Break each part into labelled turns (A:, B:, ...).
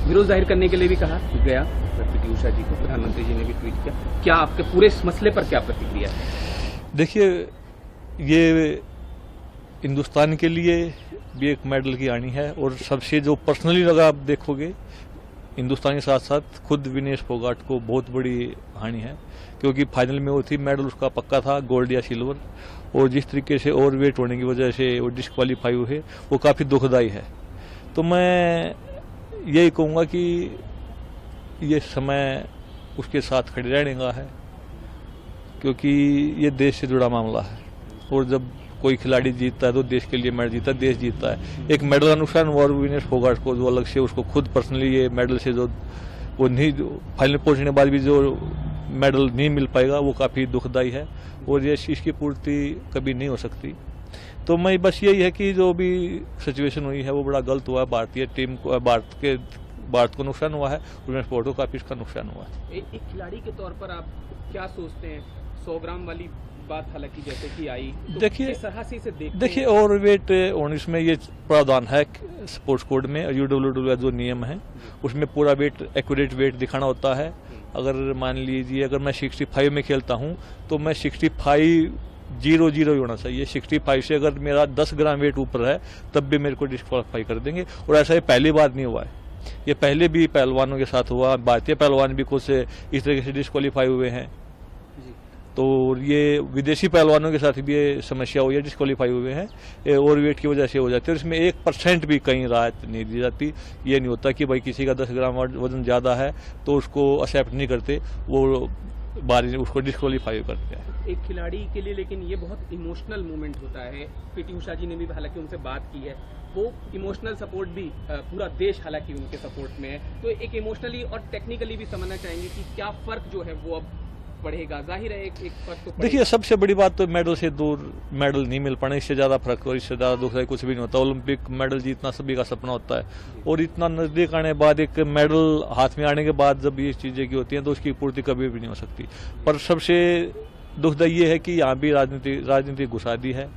A: विरोध जाहिर करने के लिए भी कहा गया पीटी उषा जी को, प्रधानमंत्री जी ने भी ट्वीट किया। क्या आपके पूरे इस मसले पर क्या प्रतिक्रिया है?
B: देखिए, ये हिंदुस्तान के लिए भी एक मेडल की हानि है, और सबसे जो पर्सनली लगा, आप देखोगे हिंदुस्तान के साथ साथ खुद विनेश फोगाट को बहुत बड़ी हानि है, क्योंकि फाइनल में वो थी, मेडल उसका पक्का था, गोल्ड या सिल्वर, और जिस तरीके से ओवरवेट होने की वजह से वो डिस्क्वालीफाई हुए, वो काफ़ी दुखदायी है। तो मैं यही कहूँगा कि ये समय उसके साथ खड़े रहने का है, क्योंकि ये देश से जुड़ा मामला है, और जब कोई खिलाड़ी जीतता है तो देश के लिए मेडल जीतता है, देश जीतता है। एक मेडल का नुकसान हुआ, और विनेश फोगाट को जो अलग से उसको खुद पर्सनली ये मेडल से जो वो नहीं, फाइनल पहुंचने के बाद भी जो मेडल नहीं मिल पाएगा, वो काफ़ी दुखदायी है, और ये इसकी पूर्ति कभी नहीं हो सकती। तो मैं बस यही है कि जो भी सिचुएशन हुई है वो बड़ा गलत हुआ है, भारतीय टीम को, भारत को नुकसान हुआ है, उसमें स्पोर्ट को काफ़ी इसका नुकसान हुआ है।
A: एक खिलाड़ी के तौर पर आप क्या सोचते हैं? 100 ग्राम वाली बात हालांकि जैसे कि आई, तो देखिए
B: ओवरवेट होने इसमें ये प्रावधान है स्पोर्ट्स कोड में, UWW का जो नियम है उसमें पूरा वेट, एक्यूरेट वेट दिखाना होता है। अगर मान लीजिए अगर मैं 65 में खेलता हूं तो मैं 65.00 ही होना चाहिए। 65 से अगर मेरा 10 ग्राम वेट ऊपर है तब भी मेरे को डिस्क्वालीफाई कर देंगे, और ऐसा ये पहली बार नहीं हुआ है, ये पहले भी पहलवानों के साथ हुआ। भारतीय पहलवान भी कुछ इस तरीके से डिस्क्वालीफाई हुए हैं, तो ये विदेशी पहलवानों के साथ भी ये समस्या हुई है, डिस्क्वालीफाई हुए हैं, ओवरवेट की वजह से हो जाती है। और इसमें 1% भी कहीं राहत नहीं दी जाती। ये नहीं होता कि भाई किसी का 10 ग्राम वजन ज़्यादा है तो उसको एक्सेप्ट नहीं करते, वो बारी उसको डिस्क्वालीफाई करते हैं।
A: एक खिलाड़ी के लिए लेकिन ये बहुत इमोशनल मोमेंट होता है। पीटी उषा जी ने भी हालांकि उनसे बात की है, वो इमोशनल सपोर्ट भी पूरा देश हालांकि उनके सपोर्ट में है, तो एक इमोशनली और टेक्निकली भी समझना चाहेंगे कि क्या फर्क जो है वो अब बढ़ेगा। जाहिर है एक फर्क तो
B: देखिए, सबसे बड़ी बात तो मेडल से दूर, मेडल नहीं मिल पाना, इससे ज़्यादा फर्क और इससे ज़्यादा दुख है कुछ भी नहीं होता। ओलंपिक मेडल जीतना सभी का सपना होता है, और इतना नज़दीक आने के बाद, एक मेडल हाथ में आने के बाद जब ये चीज़ें की होती हैं तो उसकी पूर्ति कभी भी नहीं हो सकती। पर सबसे दुखदायी ये है कि यहाँ भी राजनीति घुसा दी है,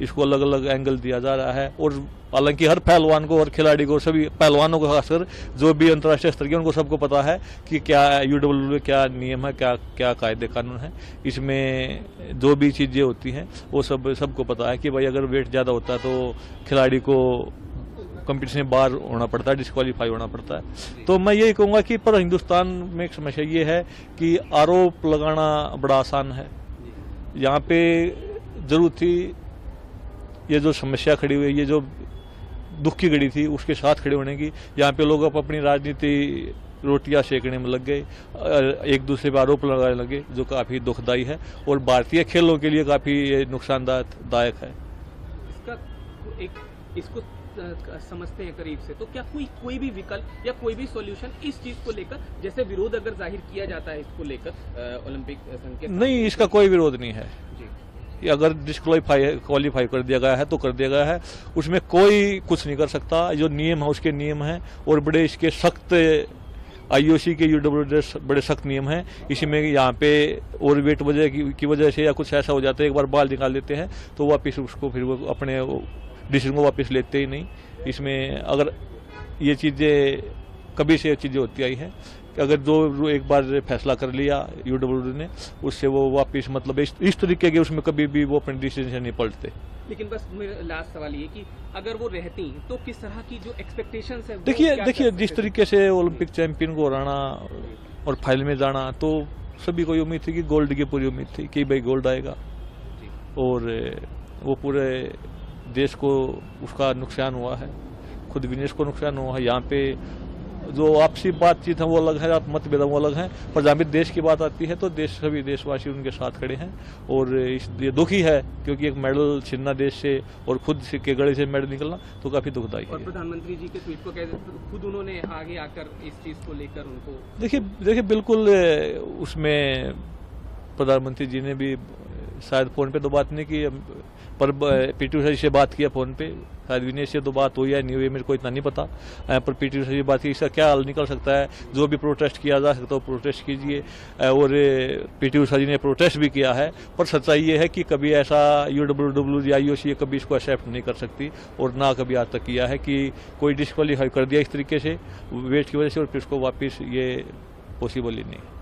B: इसको अलग अलग एंगल दिया जा रहा है। और हालांकि हर पहलवान को और खिलाड़ी को, सभी पहलवानों को खासकर जो भी अंतर्राष्ट्रीय स्तर के, उनको सबको पता है कि क्या UWW क्या नियम है, क्या कायदे कानून है, इसमें जो भी चीज़ें होती हैं वो सबको पता है कि भाई अगर वेट ज़्यादा होता है तो खिलाड़ी को कंपटीशन में बाहर होना पड़ता है, डिस्क्वालीफाई होना पड़ता है। तो मैं यही कहूँगा कि पर हिंदुस्तान में एक समस्या ये है कि आरोप लगाना बड़ा आसान है। यहाँ पे जरूरत थी, ये जो समस्या खड़ी हुई है, ये जो दुख की घड़ी थी उसके साथ खड़े होने की, यहाँ पे लोग अपनी राजनीति रोटियां सेकने में लग गए, एक दूसरे पर आरोप लगाने लगे, जो काफ़ी दुखदायी है और भारतीय खेलों के लिए काफ़ी नुकसानदायक है।
A: इसको समझते हैं करीब से, तो क्या कोई भी विकल्प या कोई भी सॉल्यूशन इस चीज को लेकर, जैसे विरोध अगर जाहिर किया जाता है इसको लेकर ओलंपिक संघ के?
B: नहीं, इसका कोई विरोध नहीं है। अगर डिस्क्वालीफाई कर दिया गया है तो कर दिया गया है, उसमें कोई कुछ नहीं कर सकता। जो नियम है उसके नियम हैं, और बड़े इसके सख्त IOC के UWW बड़े सख्त नियम हैं। इसमें यहाँ पे ओवरवेट की वजह से या कुछ ऐसा हो जाता है, एक बार बाल निकाल देते हैं तो वापस उसको फिर वो अपने डिसीजन को वापस लेते ही नहीं। इसमें अगर ये चीज़ें कभी से चीज़ें होती आई हैं कि अगर जो एक बार फैसला कर लिया UWW ने, उससे वो वापस मतलब इस तरीके के उसमें कभी भी वो अपने डिसीजन से नहीं पलटते।
A: लेकिन बस मेरा लास्ट सवाल ये कि अगर वो रहती तो किस तरह की जो एक्सपेक्टेशंस है,
B: देखिए जिस तरीके से ओलंपिक चैंपियन को हराना और फाइनल में जाना, तो सभी को उम्मीद थी कि गोल्ड की पूरी उम्मीद थी कि भाई गोल्ड आएगा, और वो पूरे देश को उसका नुकसान हुआ है, खुद विनेश को नुकसान हुआ है। यहाँ पे जो आपसी बातचीत है वो अलग है, मतभेद वो अलग है, पर जहाँ भी देश की बात आती है तो सभी देशवासी उनके साथ खड़े हैं। और ये दुखी है क्योंकि एक मेडल छीनना देश से और खुद के गले से मेडल निकलना तो काफी दुखदायी है।
A: और प्रधानमंत्री जी के ट्वीट को खुद उन्होंने आगे आकर इस चीज को लेकर उनको
B: देखिए बिल्कुल उसमें प्रधानमंत्री जी ने भी शायद फ़ोन पे तो बात नहीं की, पर पीटी उषा जी से बात किया फ़ोन पे, शायद विनेश से तो बात हुई है नहीं हुई मेरे को इतना नहीं पता, पर पीटी उषा जी बात की, इसका क्या हल निकल सकता है, जो भी प्रोटेस्ट किया जा सकता है प्रोटेस्ट कीजिए। और पीटी उषा जी ने प्रोटेस्ट भी किया है, पर सच्चाई ये है कि कभी ऐसा UWW या IOC कभी इसको एक्सेप्ट नहीं कर सकती, और ना कभी आज तक किया है कि कोई डिस्क्वालीफाई कर दिया इस तरीके से वेट की वजह से और फिर उसको वापस, ये पॉसिबल ही नहीं।